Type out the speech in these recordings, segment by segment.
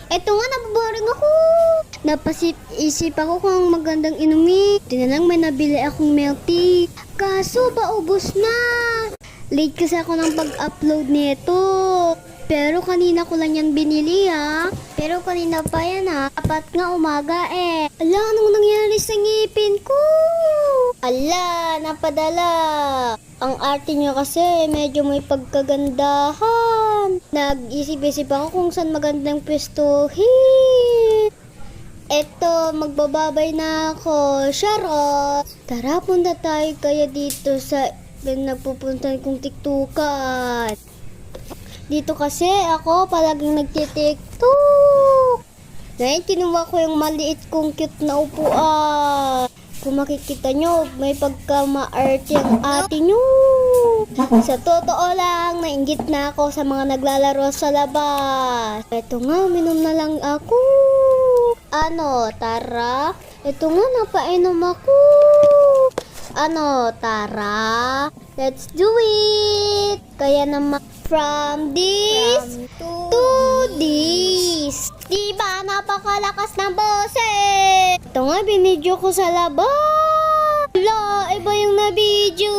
Eto nga, nababoring ako. Napasip-isip ako kung magandang inumin. Ito na lang, may nabili akong milk tea. Kaso, paubos na. Late kasi ako ng pag-upload nito. Pero kanina ko lang yan binili ha. Pero kanina pa yan ha. Dapat nga umaga eh. Ala, anong nangyari sa ngipin ko? Ala, napadala. Ang arte niya kasi medyo may pagkagandahan. Nag-isip-isip ako kung saan magandang pwestuhin. Eto, magbababay na ako. Charot! Tara, punta tayo kaya dito sa nagpupuntan kong tiktukan. Dito kasi ako palaging nagtitiktok. Ngayon, kinuha ko yung maliit kong cute na upuan. Kung makikita nyo, may pagka-maarte ang ate nyo. Sa totoo lang, nainggit na ako sa mga naglalaro sa labas. Eto nga, minom na lang ako. Ano, tara? Eto nga, napainom ako. Ano, tara? Let's do it! Kaya naman, from this to this. Diba, napakalakas ng boses? Ito nga, binidyo ko sa labas. Wala, iba yung nabidyo.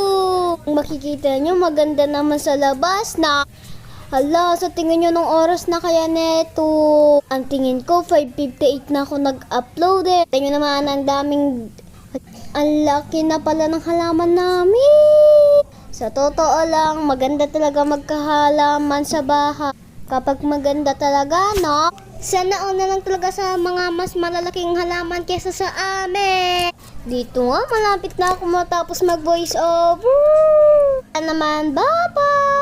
Kung makikita nyo, maganda naman sa labas na. Hala, sa tingin nyo nung oras na kaya neto. Ang tingin ko, 5:58 na ako nag-upload eh. Tingnan naman, ang daming. Ang laki na pala ng halaman namin. Sa totoo lang, maganda talaga magkahalaman sa bahay. Kapag maganda talaga, no? Sana na lang talaga sa mga mas malalaking halaman kesa sa amin. Dito nga, malapit na ako matapos mag-voice over. Ano naman, bye-bye!